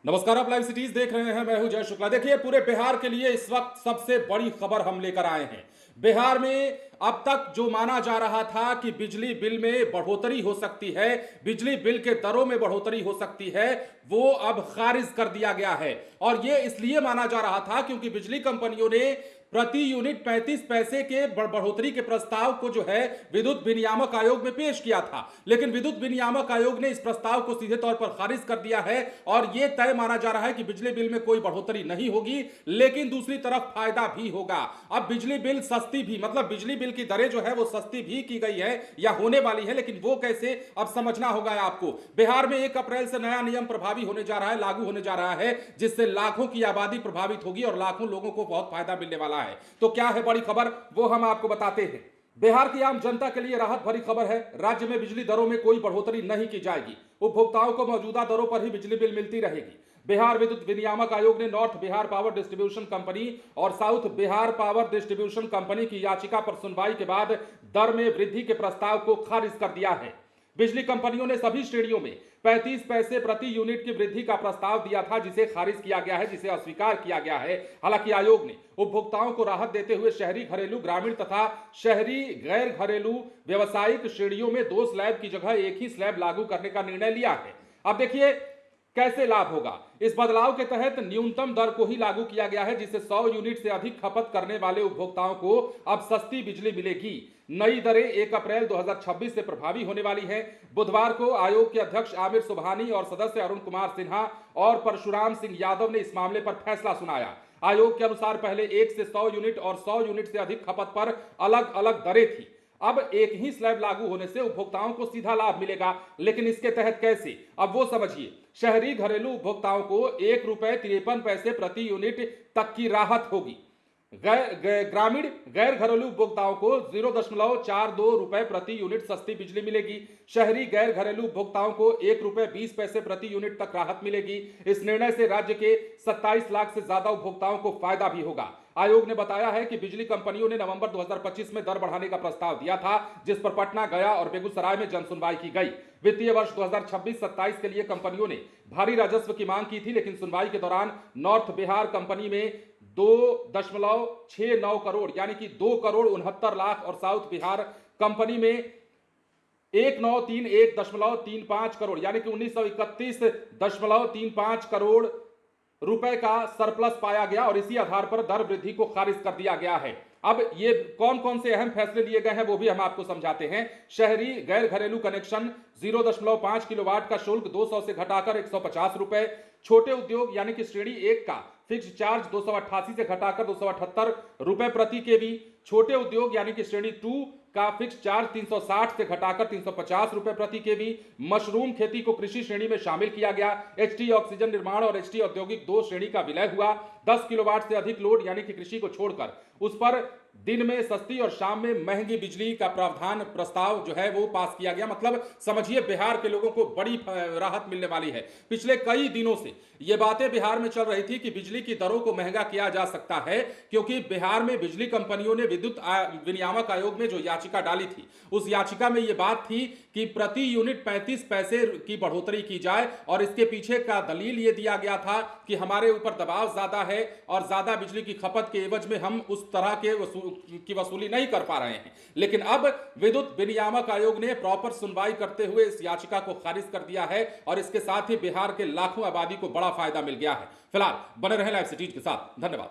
नमस्कार, आप live cities देख रहे हैं। मैं हूं जय शुक्ला। देखिए, पूरे बिहार के लिए इस वक्त सबसे बड़ी खबर हम लेकर आए हैं। बिहार में अब तक जो माना जा रहा था कि बिजली बिल में बढ़ोतरी हो सकती है, बिजली बिल के दरों में बढ़ोतरी हो सकती है, वो अब खारिज कर दिया गया है। और ये इसलिए माना जा रहा था क्योंकि बिजली कंपनियों ने प्रति यूनिट 35 पैसे के बढ़ोतरी के प्रस्ताव को जो है विद्युत विनियामक आयोग में पेश किया था। लेकिन विद्युत विनियामक आयोग ने इस प्रस्ताव को सीधे तौर पर खारिज कर दिया है और यह तय माना जा रहा है कि बिजली बिल में कोई बढ़ोतरी नहीं होगी, लेकिन दूसरी तरफ फायदा भी होगा। अब बिजली बिल सस्ती भी, मतलब बिजली बिल की दरें जो है वो सस्ती भी की गई है या होने वाली है, लेकिन वो कैसे, अब समझना होगा आपको। बिहार में 1 अप्रैल से नया नियम प्रभावी होने जा रहा है, लागू होने जा रहा है, जिससे लाखों की आबादी प्रभावित होगी और लाखों लोगों को बहुत फायदा मिलने वाला है। तो क्या है बड़ी खबर, वो हम आपको बताते हैं। बिहार की आम जनता के लिए राहत भरी खबर है। राज्य में बिजली दरों में कोई बढ़ोतरी नहीं की जाएगी। उपभोक्ताओं को मौजूदा दरों पर ही बिजली बिल मिलती रहेगी। बिहार विद्युत विनियामक आयोग ने north Bihar power distribution company और south Bihar power distribution company की याचिका पर सुनवाई के बाद दर में वृद्धि के प्रस्ताव को खारिज कर दिया है। बिजली कंपनियों ने सभी श्रेणियों में 35 पैसे प्रति यूनिट की वृद्धि का प्रस्ताव दिया था, जिसे खारिज किया गया है, जिसे अस्वीकार किया गया है। हालांकि आयोग ने उपभोक्ताओं को राहत देते हुए शहरी घरेलू, ग्रामीण तथा शहरी गैर घरेलू व्यावसायिक श्रेणियों में 2 स्लैब की जगह एक ही स्लैब लागू करने का निर्णय लिया है। अब देखिए कैसे लाभ होगा। इस बदलाव के तहत न्यूनतम दर को ही लागू किया गया है, जिससे 100 यूनिट से अधिक खपत करने वाले उपभोक्ताओं को अब सस्ती बिजली मिलेगी। नई दरें 1 अप्रैल 2026 से प्रभावी होने वाली है। बुधवार को आयोग के अध्यक्ष आमिर सुबहानी और सदस्य अरुण कुमार सिन्हा और परशुराम सिंह यादव ने इस मामले पर फैसला सुनाया। आयोग के अनुसार पहले 1 से 100 यूनिट और 100 यूनिट से अधिक खपत पर अलग अलग दरें थी। अब एक ही स्लैब लागू होने से उपभोक्ताओं को सीधा लाभ मिलेगा, लेकिन इसके तहत कैसे, अब वो समझिए। शहरी घरेलू उपभोक्ताओं को ₹1.53 प्रति यूनिट तक की राहत होगी। ग्रामीण गैर घरेलू उपभोक्ताओं को ₹0.42 प्रति यूनिट सस्ती बिजली मिलेगी। शहरी गैर घरेलू उपभोक्ताओं को ₹1.20 प्रति यूनिट तक राहत मिलेगी। इस निर्णय से राज्य के 27 लाख से ज्यादा उपभोक्ताओं को फायदा भी होगा। आयोग ने बताया है कि बिजली कंपनियों ने नवंबर 2025 में दर बढ़ाने का प्रस्ताव दिया था, जिस पर पटना, गया और बेगूसराय में जनसुनवाई की गई। वित्तीय वर्ष 2026-27 के लिए कंपनियों ने भारी राजस्व की मांग की थी, लेकिन सुनवाई के दौरान नॉर्थ बिहार कंपनी में 2.69 करोड़ यानी कि 2,69 लाख और साउथ बिहार कंपनी में 1931.35 करोड़ यानी कि 1931.35 करोड़ रुपए का सरप्लस पाया गया और इसी आधार पर दर वृद्धि को खारिज कर दिया गया है। अब ये कौन कौन से अहम फैसले लिए गए हैं वो भी हम आपको समझाते हैं। शहरी गैर घरेलू कनेक्शन 0.5 किलोवाट का शुल्क 200 से घटाकर 150 रुपए। छोटे उद्योग यानी कि श्रेणी 1 का फिक्स चार्ज 288 से घटाकर 278 रुपए प्रति केवी। छोटे उद्योग यानी कि श्रेणी 2 का फिक्स चार्ज 360 से घटाकर 350 रुपए प्रति केवी। मशरूम खेती को कृषि श्रेणी में शामिल किया गया। एचटी ऑक्सीजन निर्माण और एचटी औद्योगिक 2 श्रेणी का विलय हुआ। 10 किलोवाट से अधिक लोड यानी कि कृषि को छोड़कर उस पर दिन में सस्ती और शाम में महंगी बिजली का प्रावधान प्रस्ताव जो है वो पास किया गया। मतलब समझिए बिहार के लोगों को बड़ी राहत मिलने वाली है। पिछले कई दिनों से ये बातें बिहार में चल रही थी कि बिजली की दरों को महंगा किया जा सकता है, क्योंकि बिहार में बिजली कंपनियों ने विद्युत विनियामक आयोग में जो याचिका डाली थी, उस याचिका में यह बात थी कि प्रति यूनिट 35 पैसे की बढ़ोतरी की जाए और इसके पीछे का दलील यह दिया गया था कि हमारे ऊपर दबाव ज्यादा है और ज्यादा बिजली की खपत के एवज में हम उस तरह के वसूली नहीं कर पा रहे हैं। लेकिन अब विद्युत विनियामक आयोग ने प्रॉपर सुनवाई करते हुए इस याचिका को खारिज कर दिया है और इसके साथ ही बिहार के लाखों आबादी को बड़ा फायदा मिल गया है। फिलहाल बने रहें लाइव सिटीज के साथ। धन्यवाद।